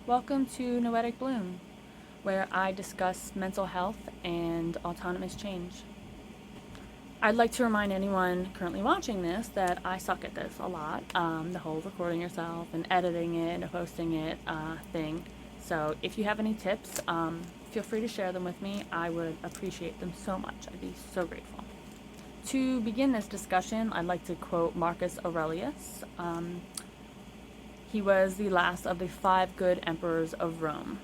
Welcome to Noetic Bloom, where I discuss mental health and autonomous change. I'd like to remind anyone currently watching this that I suck at this a lot, the whole recording yourself and editing it and posting it thing. So if you have any tips, feel free to share them with me. I would appreciate them so much. I'd be so grateful. To begin this discussion, I'd like to quote Marcus Aurelius. He was the last of the 5 good emperors of Rome,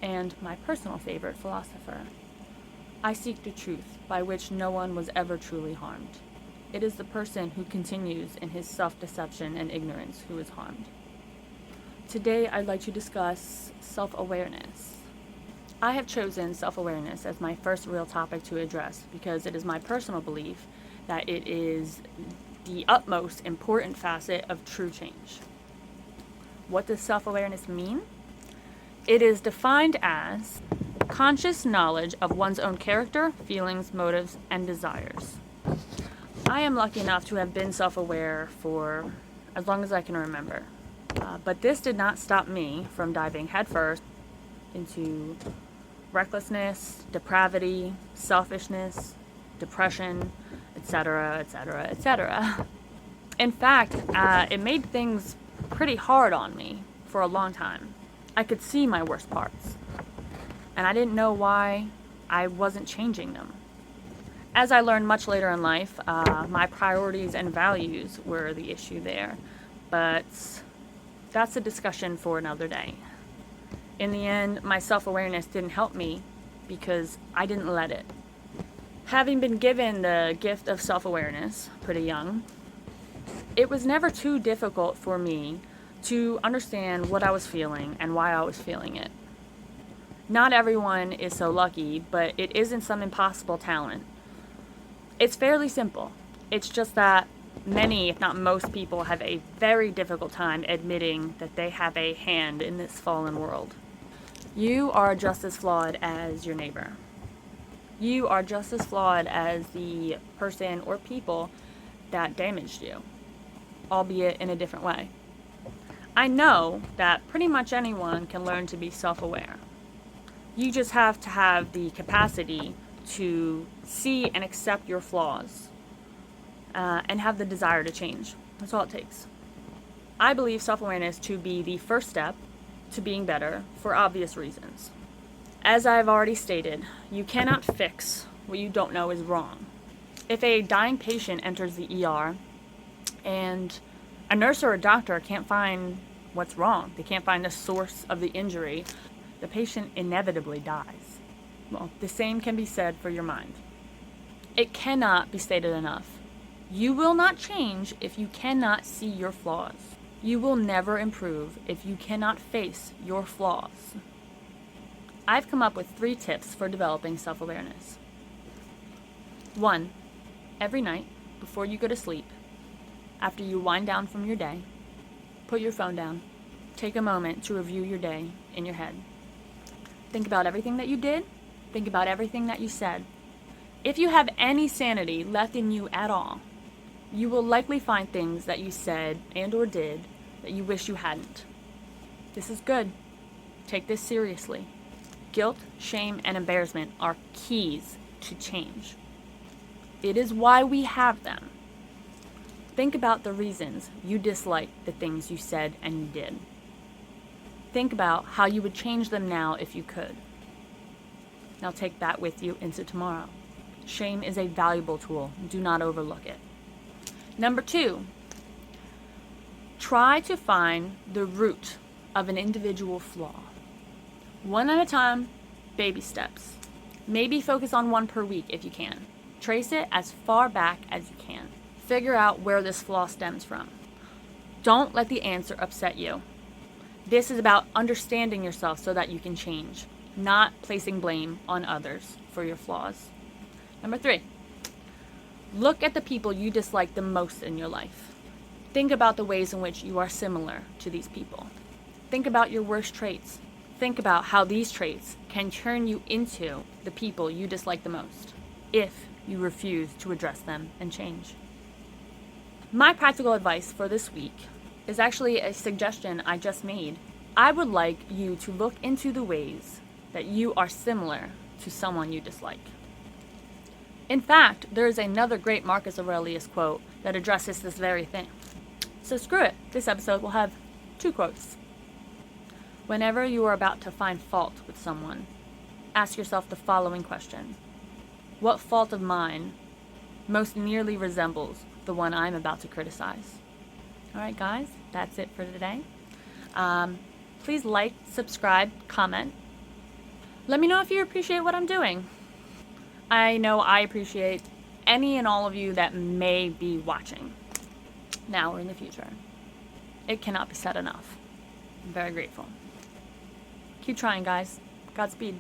and my personal favorite philosopher. I seek the truth, by which no one was ever truly harmed. It is the person who continues in his self-deception and ignorance who is harmed. Today, I'd like to discuss self-awareness. I have chosen self-awareness as my first real topic to address because it is my personal belief that it is the utmost important facet of true change. What does self-awareness mean? It is defined as conscious knowledge of one's own character, feelings, motives, and desires. I am lucky enough to have been self-aware for as long as I can remember. But this did not stop me from diving headfirst into recklessness, depravity, selfishness, depression, etc., etc., etc. In fact, it made things pretty hard on me for a long time. I could see my worst parts, and I didn't know why I wasn't changing them. As I learned much later in life, my priorities and values were the issue there, but that's a discussion for another day. In the end, my self-awareness didn't help me because I didn't let it. Having been given the gift of self-awareness pretty young, it was never too difficult for me to understand what I was feeling and why I was feeling it. Not everyone is so lucky, but it isn't some impossible talent. It's fairly simple. It's just that many, if not most people, have a very difficult time admitting that they have a hand in this fallen world. You are just as flawed as your neighbor. You are just as flawed as the person or people that damaged you, albeit in a different way. I know that pretty much anyone can learn to be self-aware. You just have to have the capacity to see and accept your flaws and have the desire to change. That's all it takes. I believe self-awareness to be the first step to being better for obvious reasons. As I've already stated, you cannot fix what you don't know is wrong. If a dying patient enters the ER and a nurse or a doctor can't find what's wrong, they can't find the source of the injury, the patient inevitably dies. Well, the same can be said for your mind. It cannot be stated enough. You will not change if you cannot see your flaws. You will never improve if you cannot face your flaws. I've come up with 3 tips for developing self-awareness. 1. Every night, before you go to sleep, after you wind down from your day, put your phone down. Take a moment to review your day in your head. Think about everything that you did. Think about everything that you said. If you have any sanity left in you at all, you will likely find things that you said and or did that you wish you hadn't. This is good. Take this seriously. Guilt, shame, and embarrassment are keys to change. It is why we have them. Think about the reasons you dislike the things you said and you did. Think about how you would change them now if you could. Now take that with you into tomorrow. Shame is a valuable tool. Do not overlook it. Number 2, try to find the root of an individual flaw. One at a time, baby steps. Maybe focus on one per week if you can. Trace it as far back as you can. Figure out where this flaw stems from. Don't let the answer upset you. This is about understanding yourself so that you can change, not placing blame on others for your flaws. Number 3, look at the people you dislike the most in your life. Think about the ways in which you are similar to these people. Think about your worst traits. Think about how these traits can turn you into the people you dislike the most, if you refuse to address them and change. My practical advice for this week is actually a suggestion I just made I would like you to look into the ways that you are similar to someone you dislike. In fact, there is another great Marcus Aurelius quote that addresses this very thing. So screw it, this episode will have 2 quotes. Whenever you are about to find fault with someone, ask yourself the following question. What fault of mine most nearly resembles the one I'm about to criticize? Alright guys, that's it for today. Please like, subscribe, comment. Let me know if you appreciate what I'm doing. I know I appreciate any and all of you that may be watching, now or in the future. It cannot be said enough. I'm very grateful. Keep trying, guys. Godspeed.